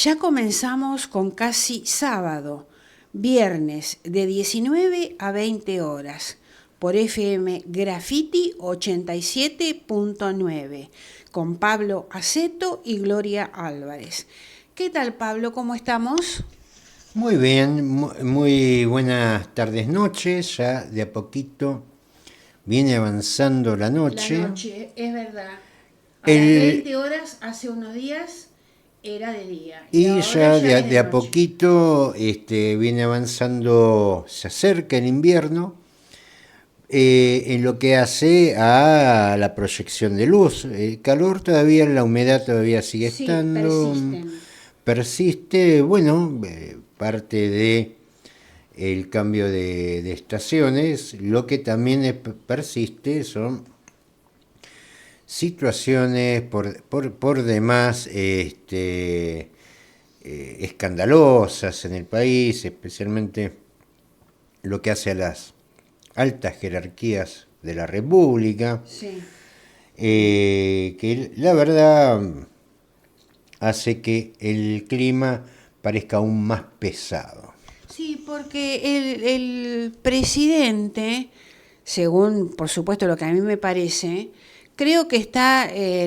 Ya comenzamos con casi sábado, viernes de 19 a 20 horas, por FM Graffiti 87.9, con Pablo Aceto y Gloria Álvarez. ¿Qué tal, Pablo? ¿Cómo estamos? Muy bien, muy buenas tardes, noches. Ya de a poquito viene avanzando la noche. La noche, es verdad. A las El, 20 horas, hace unos días, era de día y y ahora ya ya es de de a noche. poquito viene avanzando, se acerca el invierno, en lo que hace a la proyección de luz. El calor todavía, la humedad todavía sigue Sí, estando, persisten. persiste, bueno, parte de el cambio de estaciones. Lo que también persiste son situaciones por demás escandalosas en el país, especialmente lo que hace a las altas jerarquías de la República, Sí. que la verdad hace que el clima parezca aún más pesado. Sí, porque el presidente, según por supuesto lo que a mí me parece, creo que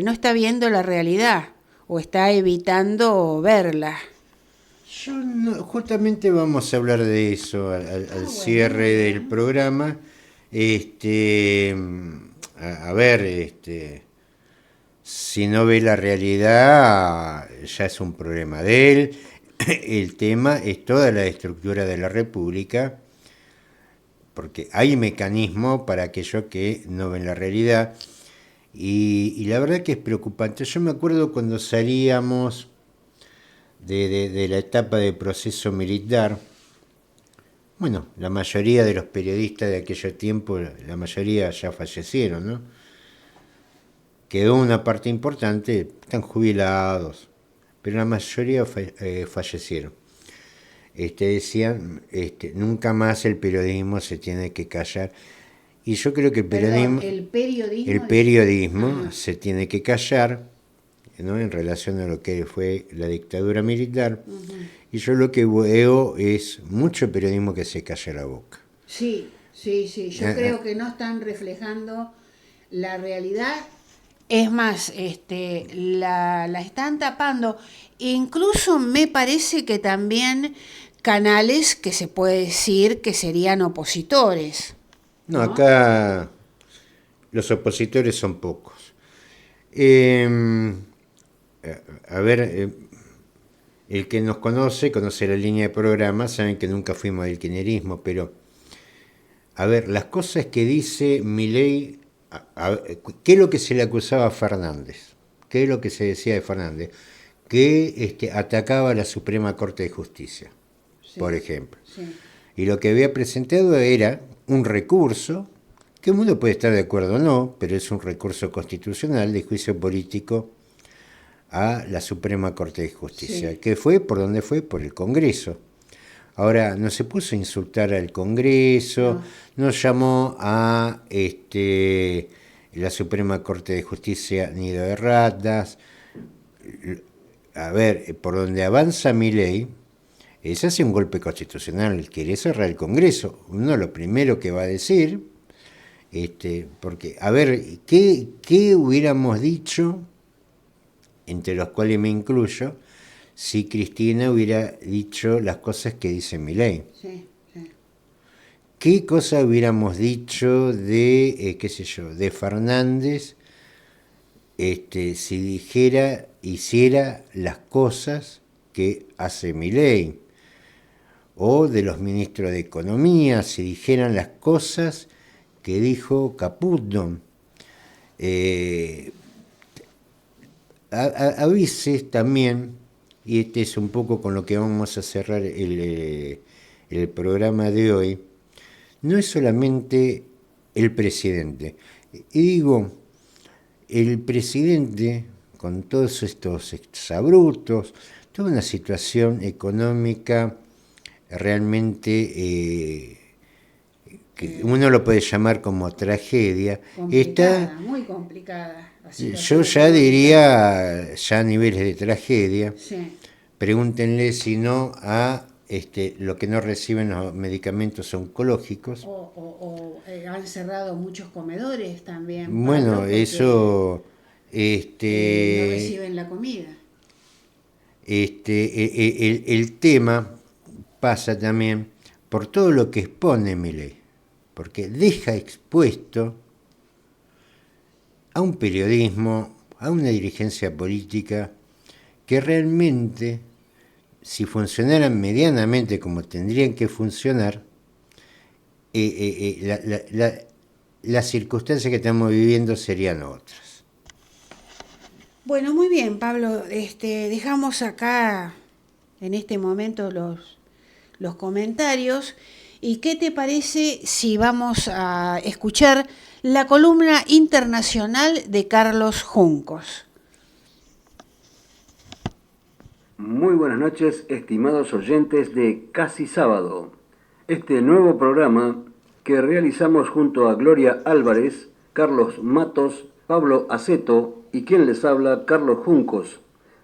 no está viendo la realidad o está evitando verla. Justamente vamos a hablar de eso al Bueno, cierre muy del bien. programa. A ver, si no ve la realidad, ya es un problema de él. El tema es toda la estructura de la República, porque hay mecanismo para aquellos que no ven la realidad. Y la verdad que es preocupante. Yo me acuerdo cuando salíamos de la etapa de proceso militar. Bueno, la mayoría de los periodistas de aquellos tiempos, la mayoría ya fallecieron, ¿no? Quedó una parte importante, están jubilados, pero la mayoría fallecieron. Decían, nunca más el periodismo se tiene que callar. Y yo creo que Perdón, el periodismo se tiene que callar, ¿no? En relación a lo que fue la dictadura militar. Ujú. Y yo lo que veo es mucho periodismo que se calla la boca. Sí, sí, sí. Yo Eh, creo que no están reflejando la realidad. Es más, la están tapando. Incluso me parece que también canales que se puede decir que serían opositores, no, ¿no? acá los opositores son pocos. Eh, a ver, el que nos conoce la línea de programa, saben que nunca fuimos del kirchnerismo, pero a ver, las cosas que dice Milei, ¿qué es lo que se le acusaba a Fernández? ¿Qué es lo que se decía de Fernández? Que atacaba a la Suprema Corte de Justicia, por Sí, ejemplo. sí, Y lo que había presentado era un recurso, que uno puede estar de acuerdo o no, pero es un recurso constitucional de juicio político a la Suprema Corte de Justicia, sí. que fue por donde fue, por el Congreso. Ahora, no se puso a insultar al Congreso, No, no llamó a la Suprema Corte de Justicia nido de ratas. A ver, por donde avanza mi ley, se hace un golpe constitucional, quiere cerrar el Congreso. Uno lo primero que va a decir, porque, a ver, ¿qué hubiéramos dicho, entre los cuales me incluyo, si Cristina hubiera dicho las cosas que dice mi ley? sí, sí. ¿Qué cosa hubiéramos dicho de, qué sé yo, de Fernández, si dijera, hiciera las cosas que hace mi ley? O de los ministros de Economía, si dijeran las cosas que dijo Caputo. Eh, a veces también, y este es un poco con lo que vamos a cerrar el programa de hoy, no es solamente el presidente. Y digo, el presidente, con todos estos exabruptos, toda una situación económica realmente que uno lo puede llamar como tragedia, está, Complicada, muy complicada la yo situación ya económica. diría, ya a niveles de tragedia, Sí, Pregúntenle si no a lo que no reciben los medicamentos oncológicos. Han cerrado muchos comedores también, Pablo, Bueno, porque eso, no este, reciben la comida. el tema pasa también por todo lo que expone Milei, porque deja expuesto a un periodismo, a una dirigencia política que realmente, si funcionaran medianamente como tendrían que funcionar, las circunstancias que estamos viviendo serían otras. Bueno, muy bien, Pablo. Dejamos acá en este momento los comentarios. ¿Y qué te parece si vamos a escuchar la columna internacional de Carlos Juncos? Muy buenas noches, estimados oyentes de Casi Sábado. Este nuevo programa que realizamos junto a Gloria Álvarez, Carlos Matos, Pablo Aceto y quien les habla, Carlos Juncos.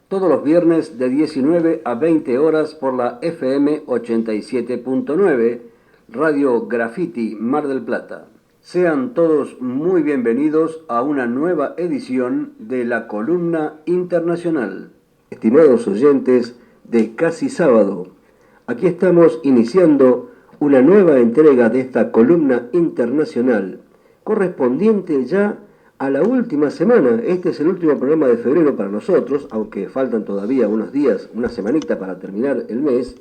Todos los viernes de 19 a 20 horas por la FM 87.9, Radio Graffiti Mar del Plata. Sean todos muy bienvenidos a una nueva edición de la Columna Internacional. Estimados oyentes de Casi Sábado, aquí estamos iniciando una nueva entrega de esta columna internacional, correspondiente ya a la última semana. Este es el último programa de febrero para nosotros, aunque faltan todavía unos días, una semanita para terminar el mes,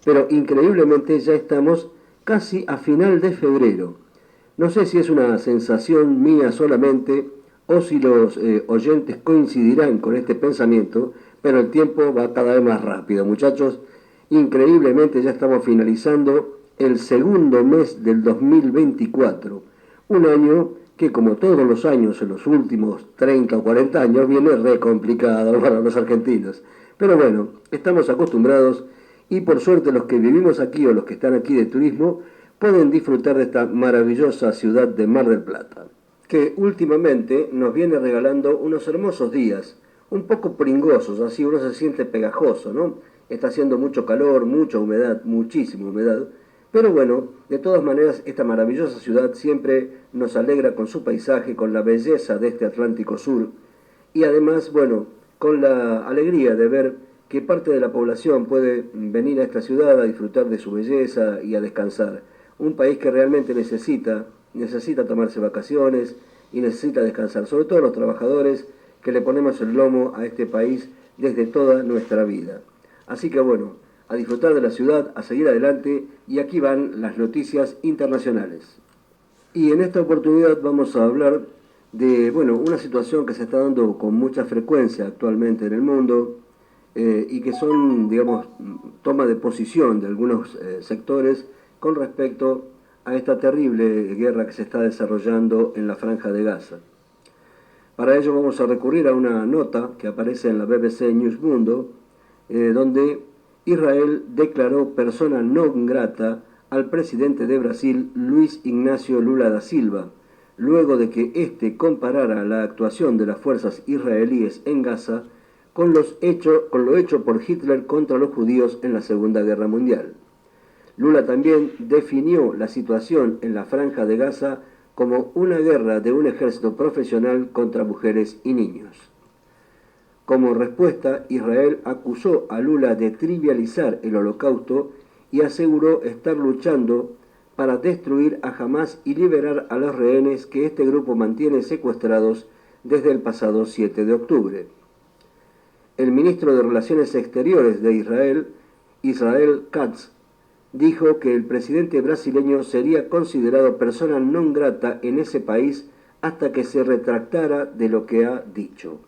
pero increíblemente ya estamos casi a final de febrero. No sé si es una sensación mía solamente o si los oyentes coincidirán con este pensamiento, pero el tiempo va cada vez más rápido, muchachos. Increíblemente ya estamos finalizando el segundo mes del 2024, un año que, como todos los años en los últimos 30 o 40 años, viene re complicado para los argentinos. Pero bueno, estamos acostumbrados y por suerte los que vivimos aquí o los que están aquí de turismo pueden disfrutar de esta maravillosa ciudad de Mar del Plata, que últimamente nos viene regalando unos hermosos días, un poco pringosos, así uno se siente pegajoso, ¿no? Está haciendo mucho calor, mucha humedad, muchísima humedad, pero bueno, de todas maneras esta maravillosa ciudad siempre nos alegra con su paisaje, con la belleza de este Atlántico Sur, y además, bueno, con la alegría de ver que parte de la población puede venir a esta ciudad a disfrutar de su belleza y a descansar. Un país que realmente necesita tomarse vacaciones y necesita descansar, sobre todo los trabajadores que le ponemos el lomo a este país desde toda nuestra vida. Así que bueno, a disfrutar de la ciudad, a seguir adelante, y aquí van las noticias internacionales. Y en esta oportunidad vamos a hablar de, bueno, una situación que se está dando con mucha frecuencia actualmente en el mundo, y que son, digamos, toma de posición de algunos sectores con respecto a esta terrible guerra que se está desarrollando en la Franja de Gaza. Para ello vamos a recurrir a una nota que aparece en la BBC News Mundo, donde Israel declaró persona non grata al presidente de Brasil, Luis Ignacio Lula da Silva, luego de que éste comparara la actuación de las fuerzas israelíes en Gaza con lo hecho por Hitler contra los judíos en la Segunda Guerra Mundial. Lula también definió la situación en la Franja de Gaza como una guerra de un ejército profesional contra mujeres y niños. Como respuesta, Israel acusó a Lula de trivializar el Holocausto y aseguró estar luchando para destruir a Hamás y liberar a los rehenes que este grupo mantiene secuestrados desde el pasado 7 de octubre. El ministro de Relaciones Exteriores de Israel, Israel Katz, dijo que el presidente brasileño sería considerado persona non grata en ese país hasta que se retractara de lo que ha dicho.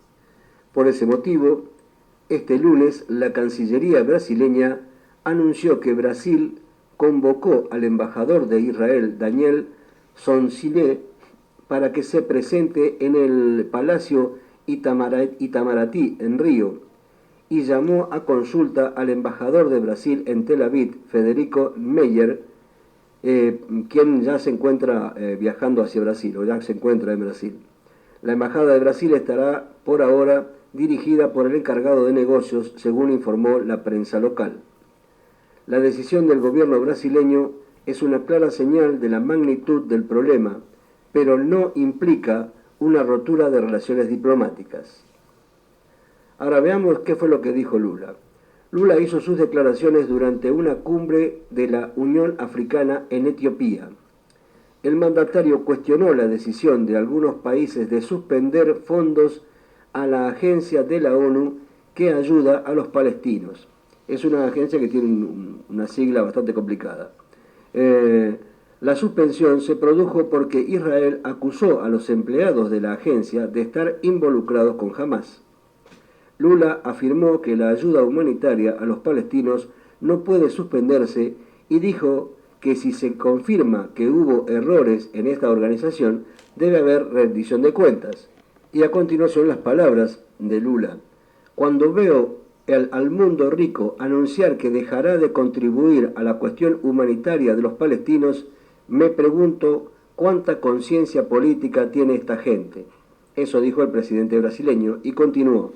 Por ese motivo, este lunes la Cancillería brasileña anunció que Brasil convocó al embajador de Israel, Daniel Sonsilé, para que se presente en el Palacio Itamaraty en Río, y llamó a consulta al embajador de Brasil en Tel Aviv, Federico Meyer, quien ya se encuentra viajando hacia Brasil, o ya se encuentra en Brasil. La embajada de Brasil estará por ahora dirigida por el encargado de negocios, según informó la prensa local. La decisión del gobierno brasileño es una clara señal de la magnitud del problema, pero no implica una rotura de relaciones diplomáticas. Ahora veamos qué fue lo que dijo Lula. Lula hizo sus declaraciones durante una cumbre de la Unión Africana en Etiopía. El mandatario cuestionó la decisión de algunos países de suspender fondos a la agencia de la ONU que ayuda a los palestinos. Es una agencia que tiene una sigla bastante complicada. La suspensión se produjo porque Israel acusó a los empleados de la agencia de estar involucrados con Hamás. Lula afirmó que la ayuda humanitaria a los palestinos no puede suspenderse y dijo que si se confirma que hubo errores en esta organización, debe haber rendición de cuentas. Y a continuación las palabras de Lula. Cuando veo al mundo rico anunciar que dejará de contribuir a la cuestión humanitaria de los palestinos, me pregunto cuánta conciencia política tiene esta gente. Eso dijo el presidente brasileño y continuó.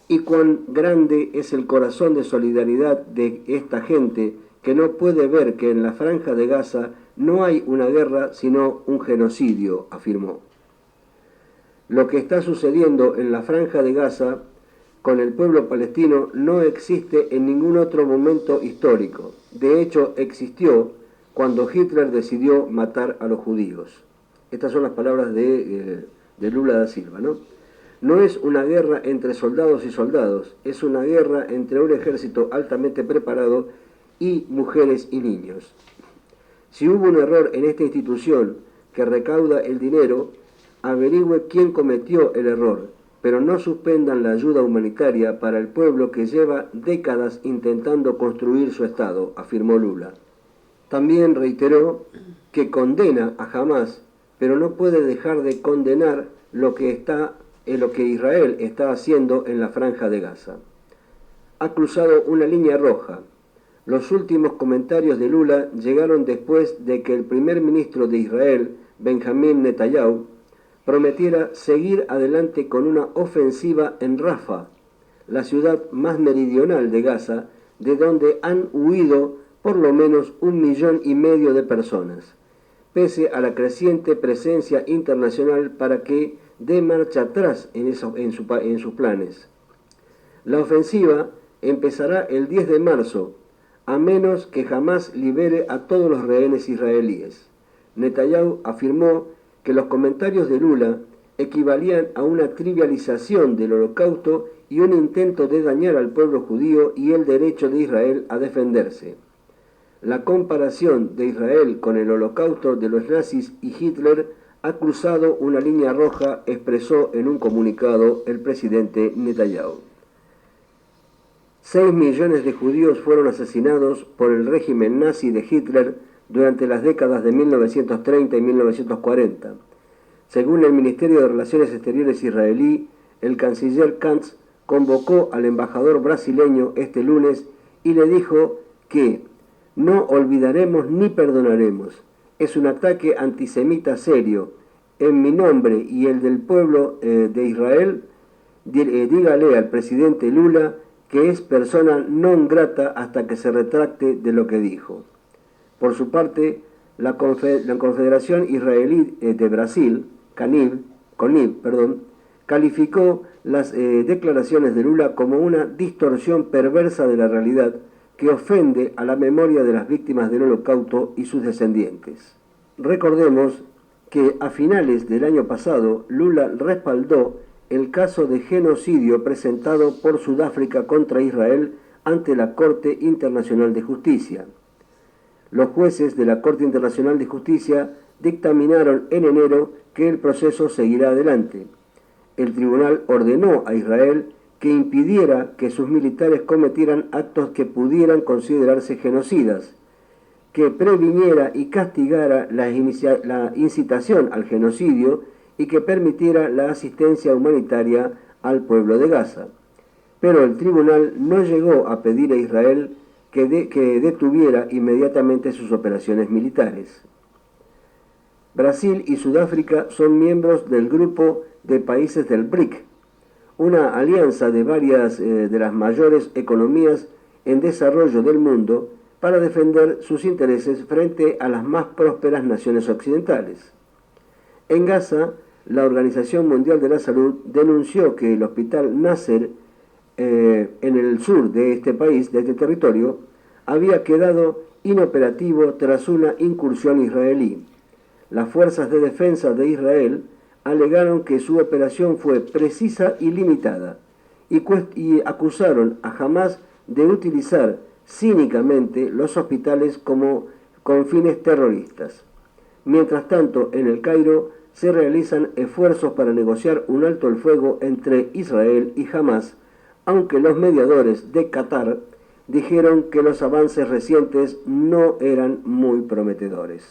Y cuán grande es el corazón de solidaridad de esta gente que no puede ver que en la Franja de Gaza no hay una guerra sino un genocidio, afirmó. Lo que está sucediendo en la Franja de Gaza con el pueblo palestino no existe en ningún otro momento histórico. De hecho, existió cuando Hitler decidió matar a los judíos. Estas son las palabras de Lula da Silva, ¿no? No es una guerra entre soldados y soldados, es una guerra entre un ejército altamente preparado y mujeres y niños. Si hubo un error en esta institución que recauda el dinero, averigüe quién cometió el error, pero no suspendan la ayuda humanitaria para el pueblo que lleva décadas intentando construir su Estado, afirmó Lula. También reiteró que condena a Hamás, pero no puede dejar de condenar lo que Israel está haciendo en la Franja de Gaza. Ha cruzado una línea roja. Los últimos comentarios de Lula llegaron después de que el primer ministro de Israel, Benjamín Netanyahu, prometiera seguir adelante con una ofensiva en Rafah, la ciudad más meridional de Gaza, de donde han huido por lo menos 1,5 millones de personas, pese a la creciente presencia internacional para que dé marcha atrás en sus planes. La ofensiva empezará el 10 de marzo, a menos que jamás libere a todos los rehenes israelíes. Netanyahu afirmó que los comentarios de Lula equivalían a una trivialización del Holocausto y un intento de dañar al pueblo judío y el derecho de Israel a defenderse. La comparación de Israel con el Holocausto de los nazis y Hitler ha cruzado una línea roja, expresó en un comunicado el presidente Netanyahu. 6 millones de judíos fueron asesinados por el régimen nazi de Hitler durante las décadas de 1930 y 1940. Según el Ministerio de Relaciones Exteriores israelí, el canciller Katz convocó al embajador brasileño este lunes y le dijo que no olvidaremos ni perdonaremos. Es un ataque antisemita serio. En mi nombre y el del pueblo de Israel, dígale al presidente Lula que es persona non grata hasta que se retracte de lo que dijo. Por su parte, la Confederación Israelí de Brasil, CONIB, calificó las declaraciones de Lula como una distorsión perversa de la realidad que ofende a la memoria de las víctimas del Holocausto y sus descendientes. Recordemos que a finales del año pasado Lula respaldó el caso de genocidio presentado por Sudáfrica contra Israel ante la Corte Internacional de Justicia. Los jueces de la Corte Internacional de Justicia dictaminaron en enero que el proceso seguirá adelante. El tribunal ordenó a Israel que impidiera que sus militares cometieran actos que pudieran considerarse genocidas, que previniera y castigara la incitación al genocidio y que permitiera la asistencia humanitaria al pueblo de Gaza. Pero el tribunal no llegó a pedir a Israel que detuviera inmediatamente sus operaciones militares. Brasil y Sudáfrica son miembros del grupo de países del BRIC, una alianza de varias de las mayores economías en desarrollo del mundo para defender sus intereses frente a las más prósperas naciones occidentales. En Gaza, la Organización Mundial de la Salud denunció que el hospital Nasser, en el sur de este país, de este territorio, había quedado inoperativo tras una incursión israelí. Las fuerzas de defensa de Israel alegaron que su operación fue precisa y limitada y acusaron a Hamás de utilizar cínicamente los hospitales con fines terroristas. Mientras tanto, en el Cairo se realizan esfuerzos para negociar un alto el fuego entre Israel y Hamás, aunque los mediadores de Qatar dijeron que los avances recientes no eran muy prometedores.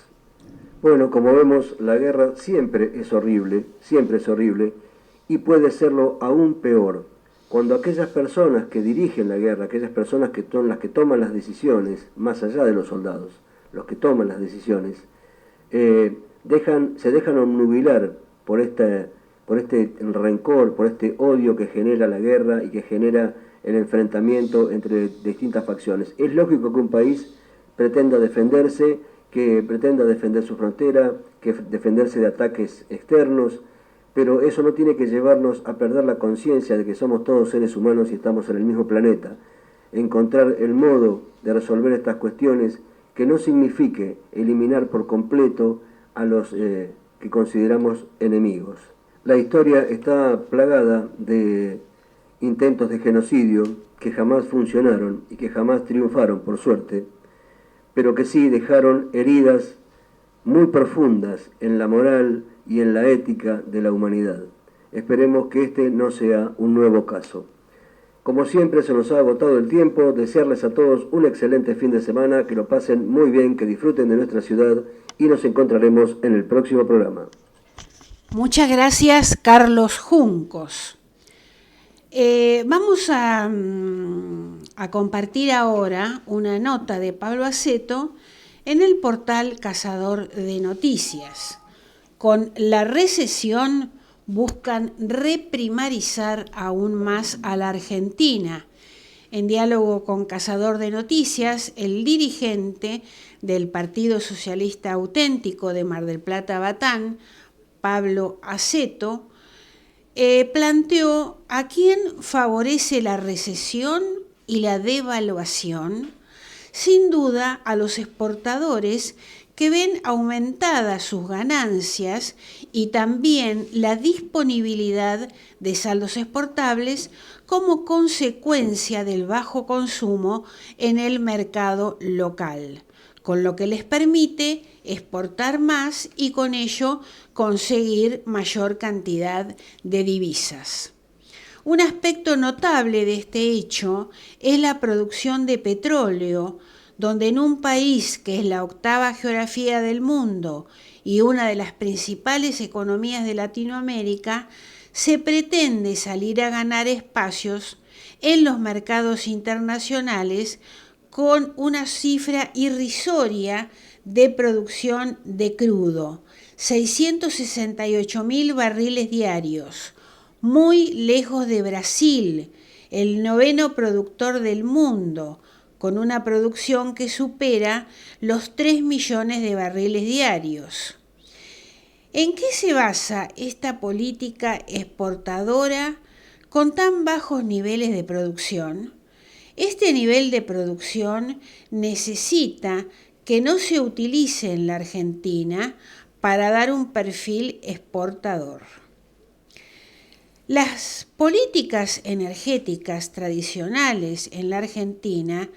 Bueno, como vemos, la guerra siempre es horrible, y puede serlo aún peor, cuando aquellas personas que dirigen la guerra, aquellas personas que son las que toman las decisiones, más allá de los soldados, los que toman las decisiones, se dejan obnubilar por este rencor, por este odio que genera la guerra y que genera el enfrentamiento entre distintas facciones. Es lógico que un país pretenda defenderse, que pretenda defender su frontera, que defenderse de ataques externos, pero eso no tiene que llevarnos a perder la conciencia de que somos todos seres humanos y estamos en el mismo planeta. Encontrar el modo de resolver estas cuestiones que no signifique eliminar por completo a los que consideramos enemigos. La historia está plagada de intentos de genocidio que jamás funcionaron y que jamás triunfaron, por suerte, pero que sí dejaron heridas muy profundas en la moral y en la ética de la humanidad. Esperemos que este no sea un nuevo caso. Como siempre, se nos ha agotado el tiempo. Desearles a todos un excelente fin de semana, que lo pasen muy bien, que disfruten de nuestra ciudad y nos encontraremos en el próximo programa. Muchas gracias, Carlos Juncos. Vamos a compartir ahora una nota de Pablo Aceto en el portal Cazador de Noticias. Con la recesión buscan reprimarizar aún más a la Argentina. En diálogo con Cazador de Noticias, el dirigente del Partido Socialista Auténtico de Mar del Plata Batán, Pablo Aceto, planteó a quién favorece la recesión y la devaluación. Sin duda a los exportadores, que ven aumentadas sus ganancias y también la disponibilidad de saldos exportables como consecuencia del bajo consumo en el mercado local, con lo que les permite exportar más y con ello conseguir mayor cantidad de divisas. Un aspecto notable de este hecho es la producción de petróleo, donde en un país que es la octava geografía del mundo y una de las principales economías de Latinoamérica, se pretende salir a ganar espacios en los mercados internacionales con una cifra irrisoria de producción de crudo, 668.000 barriles diarios, muy lejos de Brasil, el noveno productor del mundo, con una producción que supera los 3 millones de barriles diarios. ¿En qué se basa esta política exportadora con tan bajos niveles de producción? Este nivel de producción necesita que no se utilice en la Argentina para dar un perfil exportador. Las políticas energéticas tradicionales en la Argentina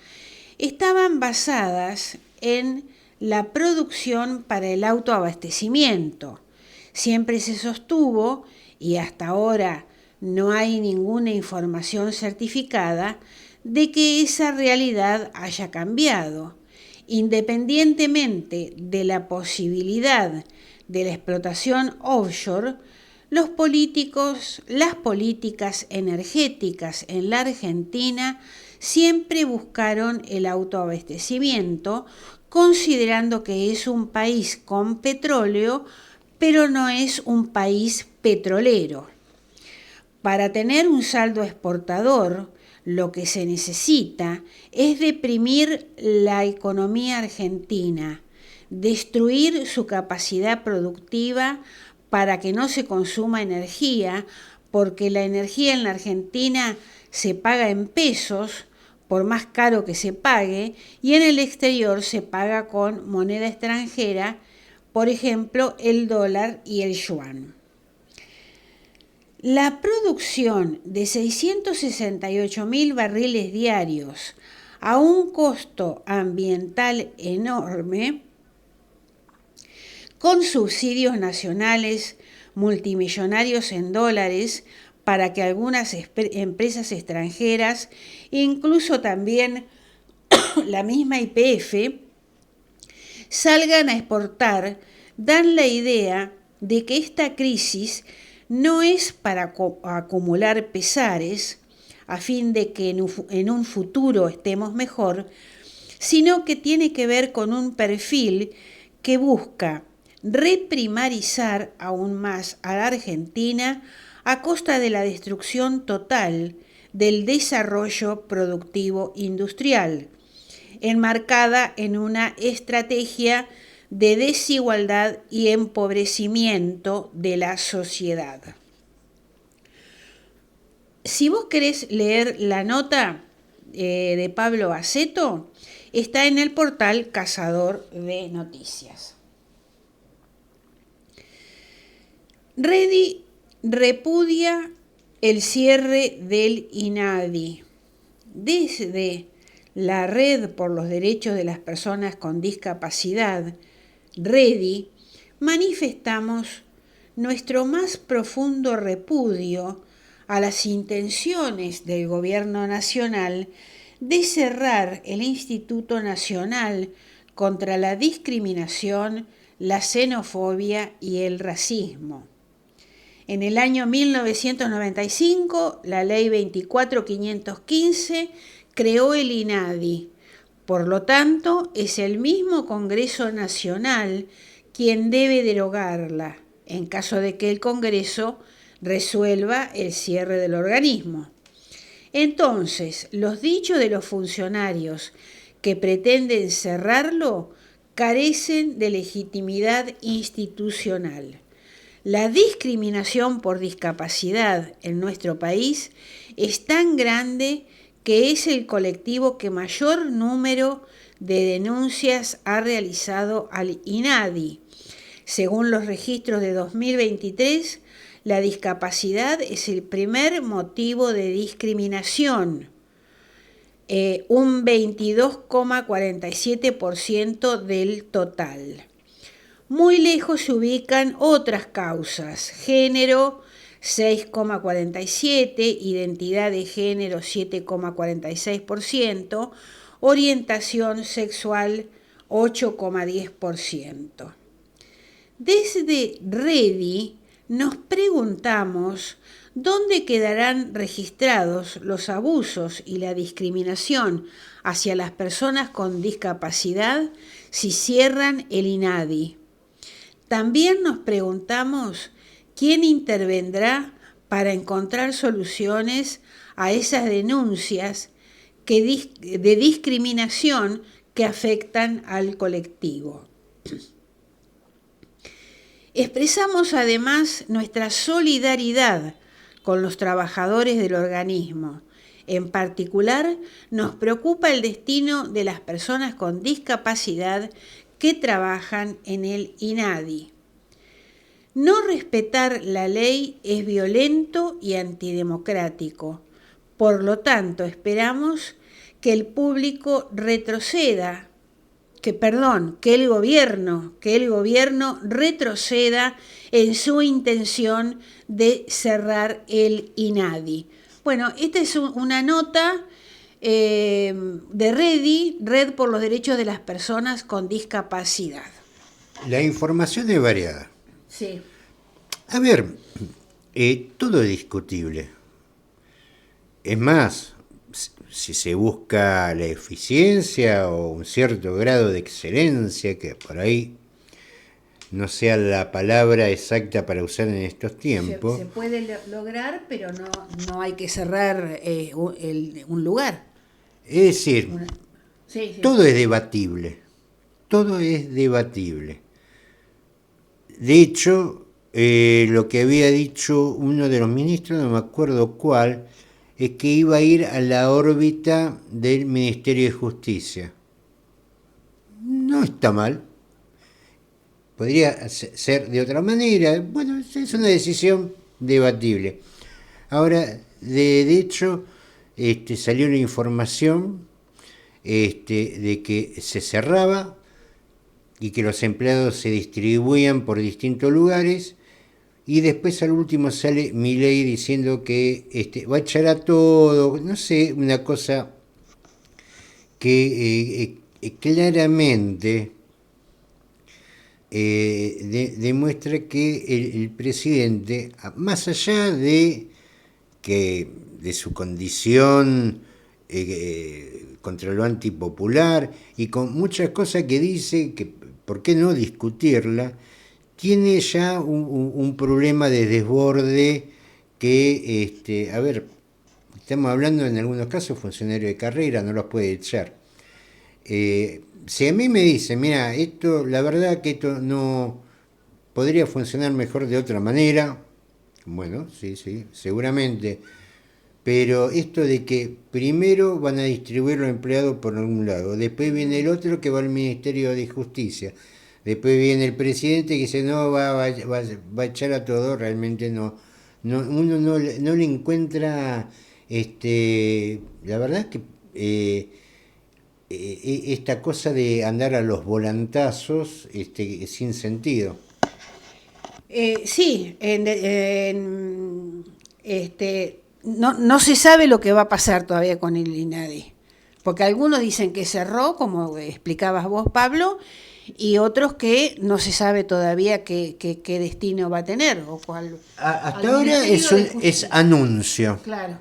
estaban basadas en la producción para el autoabastecimiento. Siempre se sostuvo, y hasta ahora no hay ninguna información certificada, de que esa realidad haya cambiado. Independientemente de la posibilidad de la explotación offshore, las políticas energéticas en la Argentina siempre buscaron el autoabastecimiento, considerando que es un país con petróleo, pero no es un país petrolero. Para tener un saldo exportador, lo que se necesita es deprimir la economía argentina, destruir su capacidad productiva para que no se consuma energía, porque la energía en la Argentina se paga en pesos, por más caro que se pague, y en el exterior se paga con moneda extranjera, por ejemplo, el dólar y el yuan. La producción de 668.000 barriles diarios a un costo ambiental enorme, con subsidios nacionales multimillonarios en dólares para que algunas empresas extranjeras, incluso también la misma YPF, salgan a exportar, dan la idea de que esta crisis no es para acumular pesares a fin de que en un futuro estemos mejor, sino que tiene que ver con un perfil que busca reprimarizar aún más a la Argentina a costa de la destrucción total del desarrollo productivo industrial, enmarcada en una estrategia de desigualdad y empobrecimiento de la sociedad. Si vos querés leer la nota de Pablo Aceto, está en el portal Cazador de Noticias. Redi repudia el cierre del INADI. Desde la Red por los Derechos de las Personas con Discapacidad, REDI, manifestamos nuestro más profundo repudio a las intenciones del Gobierno Nacional de cerrar el Instituto Nacional contra la Discriminación, la Xenofobia y el Racismo. En el año 1995, la Ley 24.515 creó el INADI. Por lo tanto, es el mismo Congreso Nacional quien debe derogarla, en caso de que el Congreso resuelva el cierre del organismo. Entonces, los dichos de los funcionarios que pretenden cerrarlo carecen de legitimidad institucional. La discriminación por discapacidad en nuestro país es tan grande que es el colectivo que mayor número de denuncias ha realizado al INADI. Según los registros de 2023, la discapacidad es el primer motivo de discriminación, un 22,47% del total. Muy lejos se ubican otras causas: género 6,47%, identidad de género 7,46%, orientación sexual 8,10%. Desde REDI nos preguntamos dónde quedarán registrados los abusos y la discriminación hacia las personas con discapacidad si cierran el INADI. También nos preguntamos quién intervendrá para encontrar soluciones a esas denuncias de discriminación que afectan al colectivo. Expresamos además nuestra solidaridad con los trabajadores del organismo. En particular, nos preocupa el destino de las personas con discapacidad que trabajan en el INADI. No respetar la ley es violento y antidemocrático. Por lo tanto, esperamos que el público retroceda, que el gobierno retroceda en su intención de cerrar el INADI. Bueno, esta es una nota de REDI, Red por los Derechos de las Personas con Discapacidad. La información es variada. Sí. A ver, todo es discutible. Es más, si se busca la eficiencia o un cierto grado de excelencia, que por ahí no sea la palabra exacta para usar en estos tiempos. Se puede lograr, pero no hay que cerrar un lugar. Es decir, Sí, sí. todo es debatible, todo es debatible. De hecho, lo que había dicho uno de los ministros, no me acuerdo cuál, es que iba a ir a la órbita del Ministerio de Justicia. No está mal. Podría ser de otra manera. Bueno, es una decisión debatible. Ahora, de hecho, salió la información de que se cerraba y que los empleados se distribuían por distintos lugares, y después al último sale Milei diciendo que va a echar a todo, no sé, una cosa que claramente demuestra que el presidente, más allá de su condición contra lo antipopular y con muchas cosas que dice que por qué no discutirla, tiene ya un problema de desborde que, a ver, estamos hablando en algunos casos funcionarios de carrera, no los puede echar. Si a mí me dicen, mira, la verdad que esto no podría funcionar mejor de otra manera, bueno, sí, seguramente. Pero esto de que primero van a distribuir los empleados por algún lado, después viene el otro que va al Ministerio de Justicia, después viene el presidente que dice no, va a echar a todo, realmente uno no le encuentra, la verdad que esta cosa de andar a los volantazos sin sentido. Sí, no se sabe lo que va a pasar todavía con el INADI, porque algunos dicen que cerró, como explicabas vos, Pablo, y otros que no se sabe todavía qué destino va a tener. O cuál. Hasta ahora es anuncio. Claro.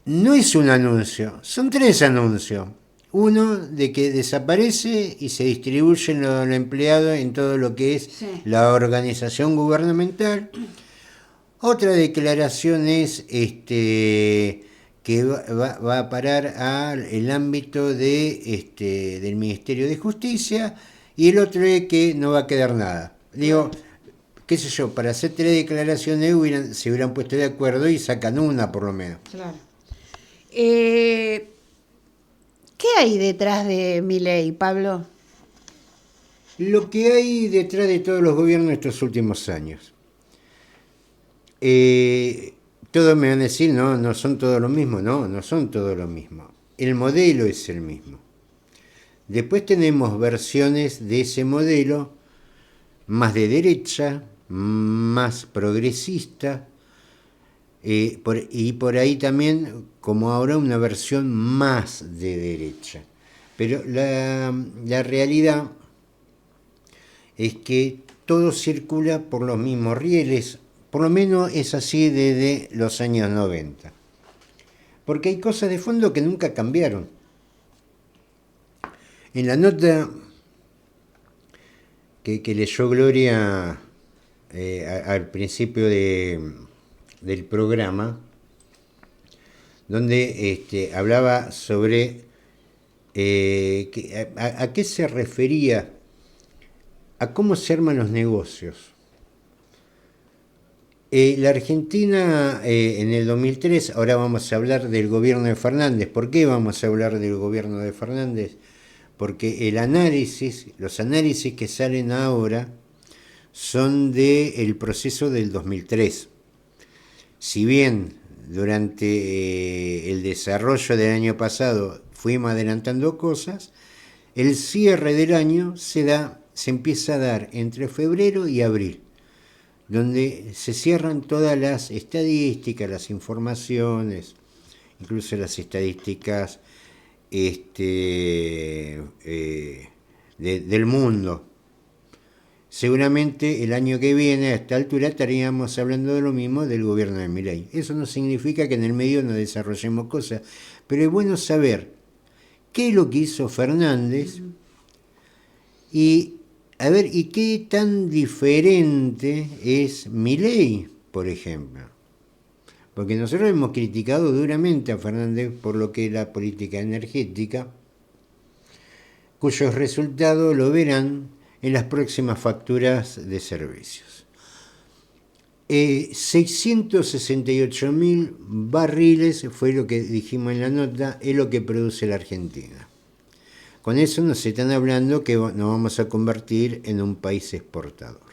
No es un anuncio, son 3 anuncios. Uno de que desaparece y se distribuyen los empleados en todo lo que es la organización gubernamental. Otra declaración es que va a parar al ámbito del Ministerio de Justicia, y el otro es que no va a quedar nada. Digo, qué sé yo, para hacer 3 declaraciones se hubieran puesto de acuerdo y sacan una por lo menos. Claro. ¿Qué hay detrás de Milei, Pablo? Lo que hay detrás de todos los gobiernos de estos últimos años. Todos me van a decir, no son todos lo mismo. No son todos lo mismo. El modelo es el mismo. Después tenemos versiones de ese modelo más de derecha, más progresista, y por ahí también, como ahora, una versión más de derecha. Pero la realidad es que todo circula por los mismos rieles. Por lo menos es así desde los años 90. Porque hay cosas de fondo que nunca cambiaron. En la nota que leyó Gloria al principio del programa, donde hablaba sobre a qué se refería, a cómo se arman los negocios. La Argentina en el 2003, ahora vamos a hablar del gobierno de Fernández. ¿Por qué vamos a hablar del gobierno de Fernández? Porque los análisis que salen ahora son del proceso del 2003. Si bien durante el desarrollo del año pasado fuimos adelantando cosas, el cierre del año se empieza a dar entre febrero y abril, donde se cierran todas las estadísticas, las informaciones, incluso las estadísticas del mundo. Seguramente el año que viene, a esta altura, estaríamos hablando de lo mismo del gobierno de Milei. Eso no significa que en el medio no desarrollemos cosas, pero es bueno saber qué es lo que hizo Fernández y a ver, ¿y qué tan diferente es Milei, por ejemplo? Porque nosotros hemos criticado duramente a Fernández por lo que es la política energética, cuyos resultados lo verán en las próximas facturas de servicios. 668.000 barriles fue lo que dijimos en la nota, es lo que produce la Argentina. Con eso nos están hablando que nos vamos a convertir en un país exportador.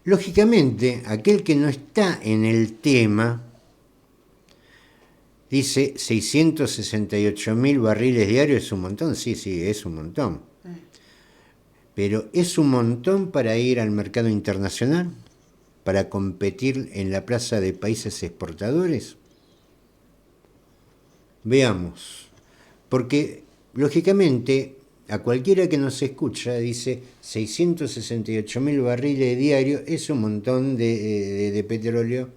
Lógicamente, aquel que no está en el tema dice 668.000 barriles diarios es un montón. Sí, es un montón. Pero ¿es un montón para ir al mercado internacional? ¿Para competir en la plaza de países exportadores? Veamos. Porque, lógicamente, a cualquiera que nos escucha dice 668.000 barriles diarios es un montón de petróleo.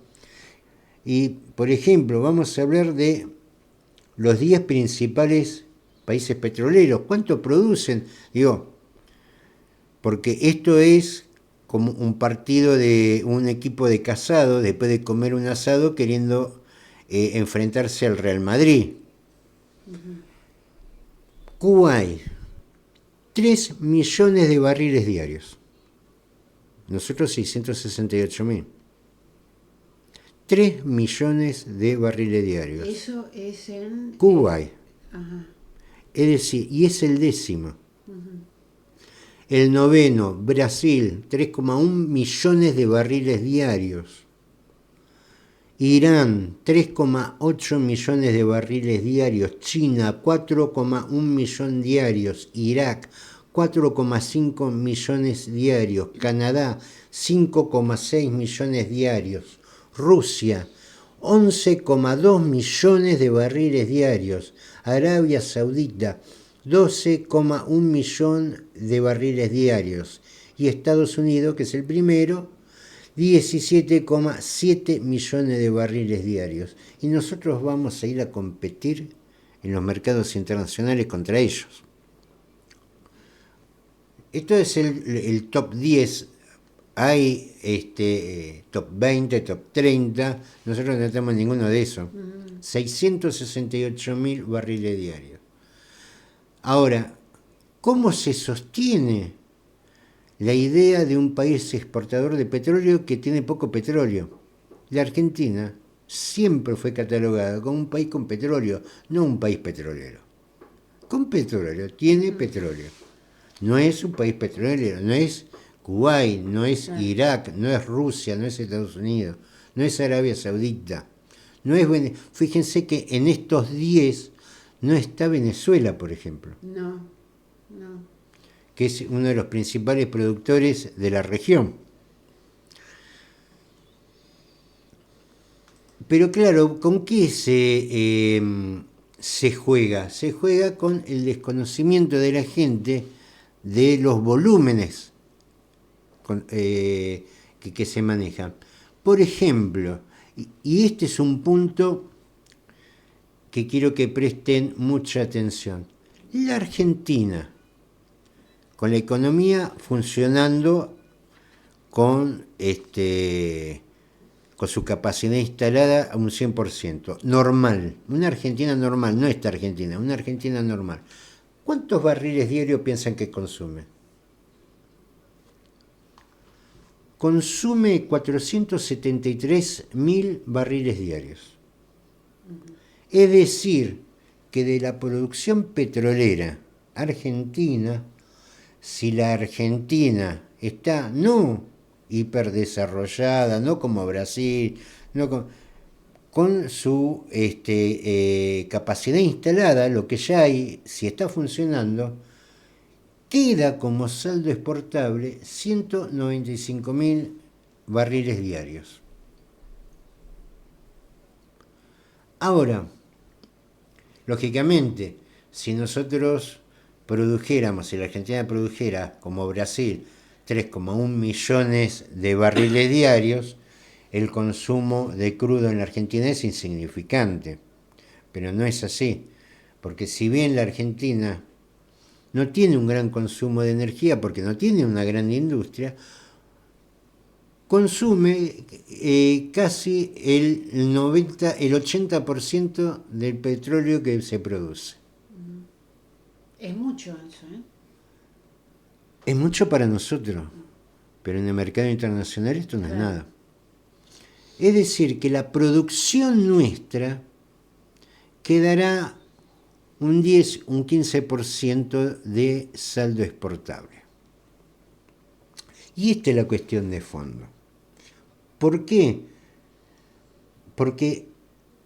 Y, por ejemplo, vamos a hablar de los 10 principales países petroleros. ¿Cuánto producen? Digo, porque esto es como un partido de un equipo de casados después de comer un asado queriendo enfrentarse al Real Madrid. Kuwait, 3 millones de barriles diarios. Nosotros 668.000. 3 millones de barriles diarios. Eso es en... Kuwait. Ajá. Es decir, y es el 10º. El 9º, Brasil, 3,1 millones de barriles diarios. Irán, 3,8 millones de barriles diarios. China, 4,1 millón diarios. Irak, 4,5 millones diarios. Canadá, 5,6 millones diarios. Rusia, 11,2 millones de barriles diarios. Arabia Saudita, 12,1 millón de barriles diarios. Y Estados Unidos, que es el primero, 17,7 millones de barriles diarios. Y nosotros vamos a ir a competir en los mercados internacionales contra ellos. Esto es el top 10. Hay top 20, top 30. Nosotros no tenemos ninguno de esos. 668.000 barriles diarios. Ahora, ¿cómo se sostiene la idea de un país exportador de petróleo que tiene poco petróleo? La Argentina siempre fue catalogada como un país con petróleo, no un país petrolero. Con petróleo, tiene petróleo. No es un país petrolero, no es Kuwait, no es Irak, no es Rusia, no es Estados Unidos, no es Arabia Saudita. No es Fíjense que en estos 10 no está Venezuela, por ejemplo. No. Que es uno de los principales productores de la región. Pero claro, ¿con qué se juega? Se juega con el desconocimiento de la gente de los volúmenes que se manejan. Por ejemplo, y este es un punto que quiero que presten mucha atención. La Argentina, con la economía funcionando con su capacidad instalada a un 100%, normal, una Argentina normal, no esta Argentina, una Argentina normal. ¿Cuántos barriles diarios piensan que consume? Consume 473.000 barriles diarios. Es decir, que de la producción petrolera argentina, si la Argentina está no hiperdesarrollada, no como Brasil, con su capacidad instalada, lo que ya hay, si está funcionando, queda como saldo exportable 195.000 barriles diarios. Ahora, lógicamente, si nosotros produjéramos, si la Argentina produjera, como Brasil, 3,1 millones de barriles diarios, el consumo de crudo en la Argentina es insignificante. Pero no es así, porque si bien la Argentina no tiene un gran consumo de energía porque no tiene una gran industria, consume casi el 80% del petróleo que se produce. Es mucho eso, ¿eh? Es mucho para nosotros, pero en el mercado internacional esto no es nada. Es decir, que la producción nuestra quedará un 10, un 15% de saldo exportable. Y esta es la cuestión de fondo. ¿Por qué? Porque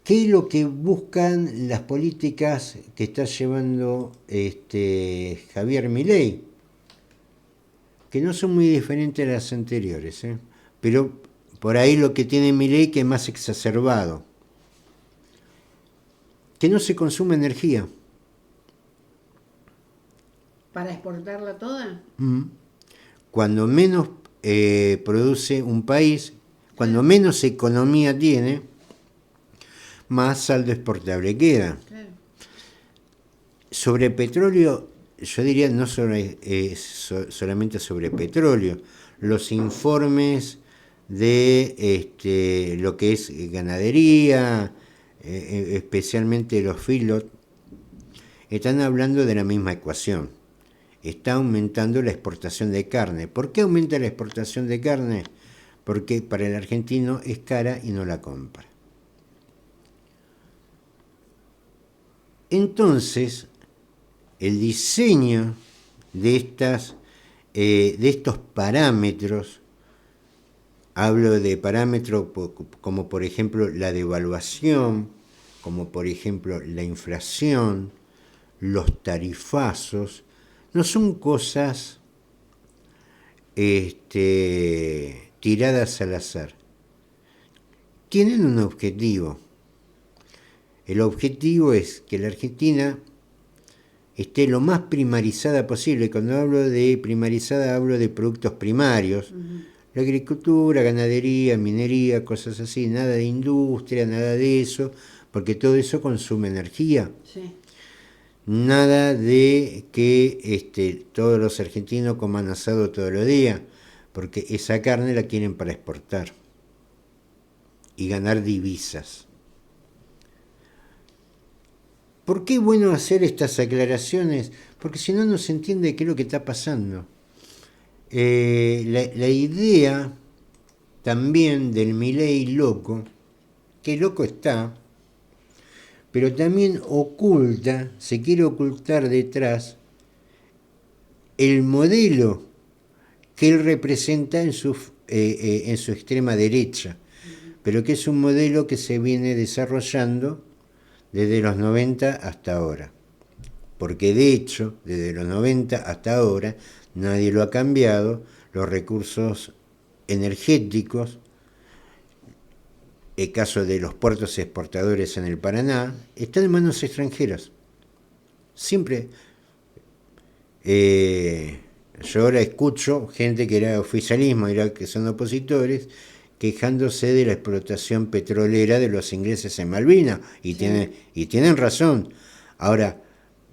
¿qué es lo que buscan las políticas que está llevando Javier Milei? Que no son muy diferentes a las anteriores, pero por ahí lo que tiene Milei que es más exacerbado. Que no se consume energía. ¿Para exportarla toda? Cuando menos produce un país, cuando menos economía tiene, más saldo exportable queda. Claro. Sobre petróleo, yo diría no solamente sobre petróleo, los informes de lo que es ganadería, especialmente los feedlot, están hablando de la misma ecuación. Está aumentando la exportación de carne. ¿Por qué aumenta la exportación de carne? Porque para el argentino es cara y no la compra. Entonces, el diseño de estos parámetros, hablo de parámetros como por ejemplo la devaluación, como por ejemplo la inflación, los tarifazos, no son cosas tiradas al azar. Tienen un objetivo. El objetivo es que la Argentina esté lo más primarizada posible. Cuando hablo de primarizada hablo de productos primarios. La agricultura, ganadería, minería, cosas así. Nada de industria, nada de eso, porque todo eso consume energía. Sí. Nada de que todos los argentinos coman asado todos los días, porque esa carne la quieren para exportar y ganar divisas. ¿Por qué es bueno hacer estas aclaraciones? Porque si no, no se entiende qué es lo que está pasando. La idea también del Milei loco, que loco está, pero también se quiere ocultar detrás el modelo que él representa en su extrema derecha, pero que es un modelo que se viene desarrollando desde los 90 hasta ahora. Porque de hecho, desde los 90 hasta ahora, nadie lo ha cambiado, los recursos energéticos, el caso de los puertos exportadores en el Paraná, están en manos extranjeras. Siempre. Yo ahora escucho gente que era oficialismo, que son opositores, quejándose de la explotación petrolera de los ingleses en Malvinas, y tienen razón. Ahora,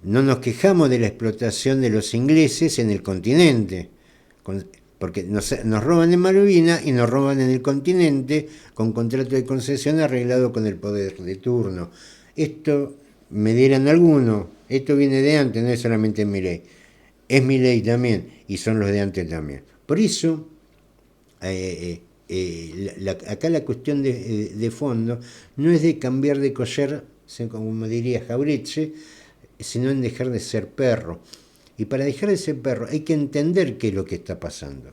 no nos quejamos de la explotación de los ingleses en el continente, porque nos roban en Malvinas y nos roban en el continente con contrato de concesión arreglado con el poder de turno. Esto, me dirán algunos, esto viene de antes, no es solamente Milei, es Milei también, y son los de antes también. Por eso, acá la cuestión de fondo no es de cambiar de collar, como diría Jauretche, sino en dejar de ser perro. Y para dejar de ser perro hay que entender qué es lo que está pasando.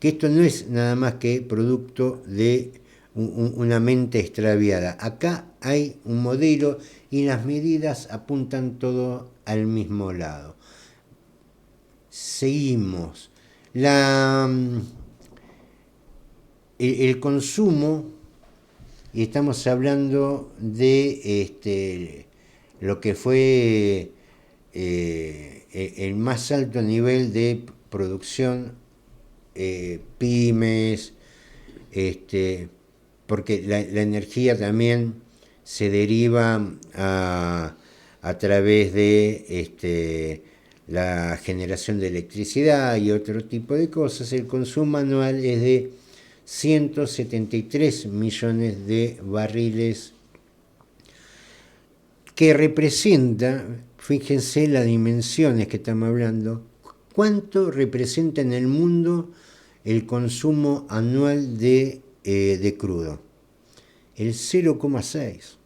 Que esto no es nada más que producto de una mente extraviada. Acá hay un modelo y las medidas apuntan todo al mismo lado. Seguimos. El consumo, y estamos hablando de lo que fue el más alto nivel de producción, pymes, porque la energía también se deriva a través de la generación de electricidad y otro tipo de cosas, el consumo anual es de 173 millones de barriles, que representa, fíjense las dimensiones que estamos hablando, cuánto representa en el mundo el consumo anual de crudo. El 0,6.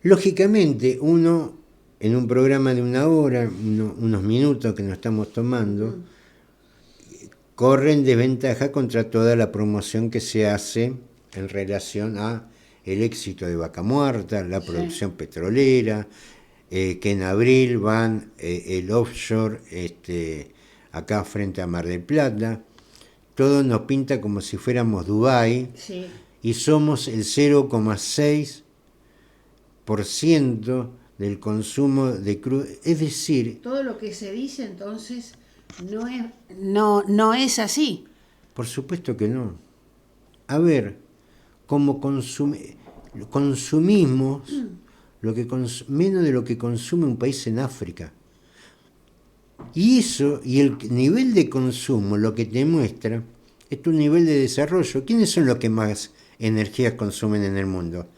Lógicamente, uno en un programa de una hora, unos minutos que nos estamos tomando, corre en desventaja contra toda la promoción que se hace en relación a el éxito de Vaca Muerta, la producción petrolera, que en abril van el offshore acá frente a Mar del Plata. Todo nos pinta como si fuéramos Dubái, y somos el 0,6% del consumo de crudo. Es decir, todo lo que se dice entonces no es así. Por supuesto que no. A ver, como consumimos menos de lo que consume un país en África. Y eso, y el nivel de consumo, lo que te muestra, es tu nivel de desarrollo. ¿Quiénes son los que más energías consumen en el mundo?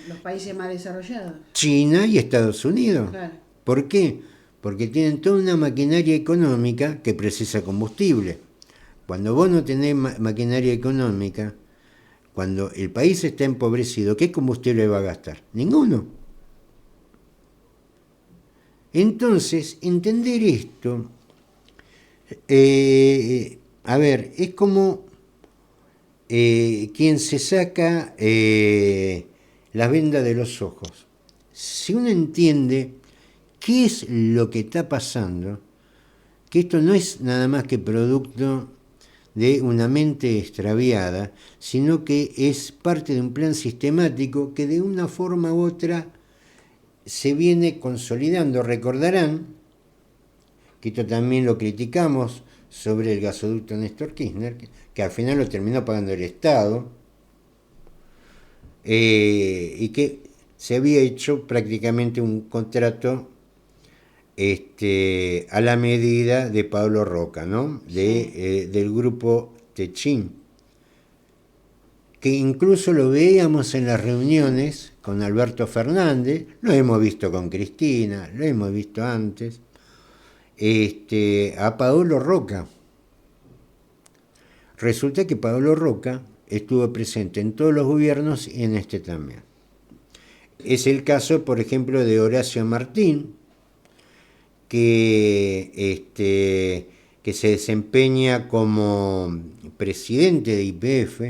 Los países más desarrollados. China y Estados Unidos. Claro. ¿Por qué? Porque tienen toda una maquinaria económica que precisa combustible. Cuando vos no tenés maquinaria económica, cuando el país está empobrecido, ¿qué combustible va a gastar? Ninguno. Entonces, entender esto, a ver, es como quien se saca la venda de los ojos. Si uno entiende qué es lo que está pasando, que esto no es nada más que producto de una mente extraviada, sino que es parte de un plan sistemático que de una forma u otra se viene consolidando. Recordarán que esto también lo criticamos sobre el gasoducto Néstor Kirchner, que al final lo terminó pagando el Estado, y que se había hecho prácticamente un contrato a la medida de Pablo Roca, ¿no? Del grupo Techín, que incluso lo veíamos en las reuniones con Alberto Fernández, lo hemos visto con Cristina, lo hemos visto antes, a Pablo Roca. Resulta que Pablo Roca estuvo presente en todos los gobiernos y en este también. Es el caso, por ejemplo, de Horacio Martín, que se desempeña como presidente de YPF,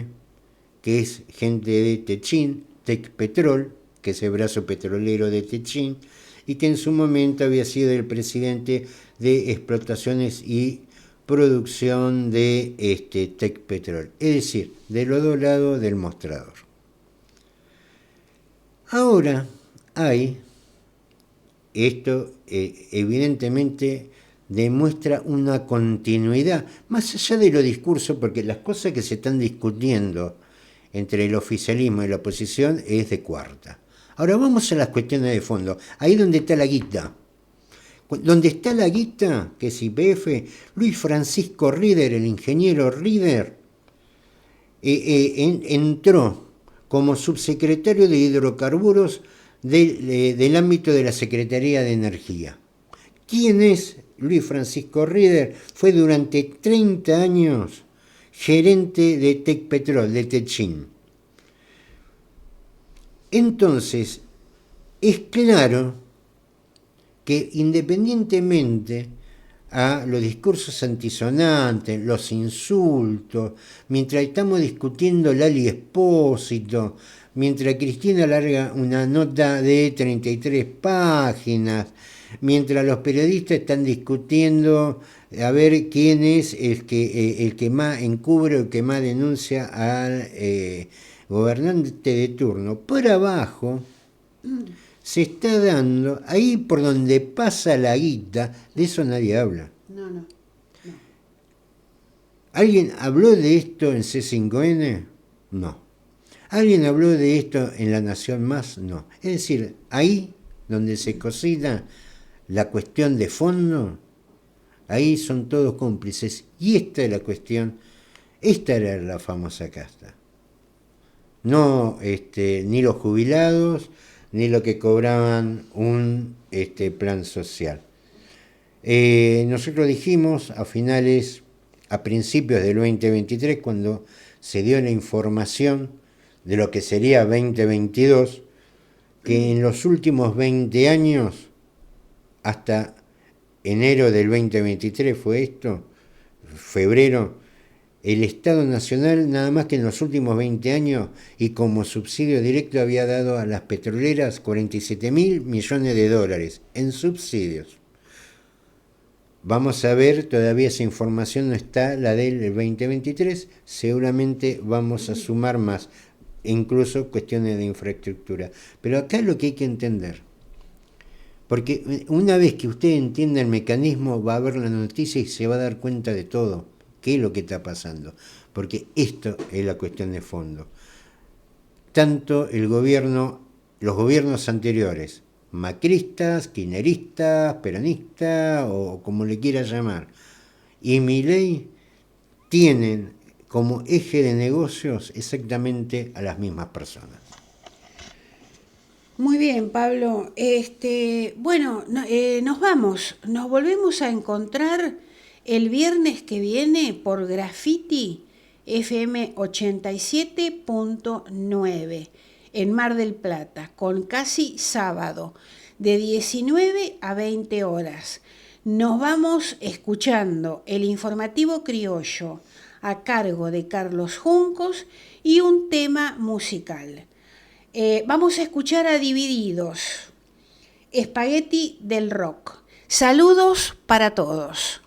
que es gente de Techín, Tecpetrol, que es el brazo petrolero de Techín, y que en su momento había sido el presidente de explotaciones y producción de Tecpetrol, es decir, de los dos lados del mostrador. Ahora hay, esto evidentemente demuestra una continuidad, más allá de los discursos, porque las cosas que se están discutiendo entre el oficialismo y la oposición es de cuarta. Ahora vamos a las cuestiones de fondo, ahí donde está la guita. Donde está la guita, que es YPF, Luis Francisco Rieder, el ingeniero Rieder, entró como subsecretario de hidrocarburos del ámbito de la Secretaría de Energía. ¿Quién es Luis Francisco Rieder? Fue durante 30 años gerente de Tecpetrol, de Techín. Entonces, es claro que independientemente a los discursos antisonantes, los insultos, mientras estamos discutiendo Lali Espósito, mientras Cristina larga una nota de 33 páginas, mientras los periodistas están discutiendo a ver quién es el que más encubre, el que más denuncia al gobernante de turno, por abajo se está dando, ahí por donde pasa la guita, de eso nadie habla. No. ¿Alguien habló de esto en C5N? No. ¿Alguien habló de esto en La Nación Más? No. Es decir, ahí donde se cocina la cuestión de fondo, ahí son todos cómplices. Y esta es la cuestión, esta era la famosa casta. No ni los jubilados, ni lo que cobraban un plan social. Nosotros dijimos a principios del 2023, cuando se dio la información de lo que sería 2022, que en los últimos 20 años, hasta enero del 2023 fue esto, febrero, el Estado Nacional, nada más que en los últimos 20 años, y como subsidio directo había dado a las petroleras 47.000 millones de dólares en subsidios. Vamos a ver, todavía esa información no está, la del 2023, seguramente vamos a sumar más, incluso cuestiones de infraestructura. Pero acá lo que hay que entender, porque una vez que usted entienda el mecanismo, va a ver la noticia y se va a dar cuenta de todo, qué es lo que está pasando, porque esto es la cuestión de fondo. Tanto los gobiernos anteriores, macristas, kirchneristas, peronistas o como le quiera llamar, y Milei, tienen como eje de negocios exactamente a las mismas personas. Muy bien, Pablo. Bueno, nos vamos. Nos volvemos a encontrar el viernes que viene por Graffiti FM 87.9 en Mar del Plata, con Casi Sábado, de 19 a 20 horas. Nos vamos escuchando el informativo criollo a cargo de Carlos Juncos y un tema musical. Vamos a escuchar a Divididos, Espagueti del Rock. Saludos para todos.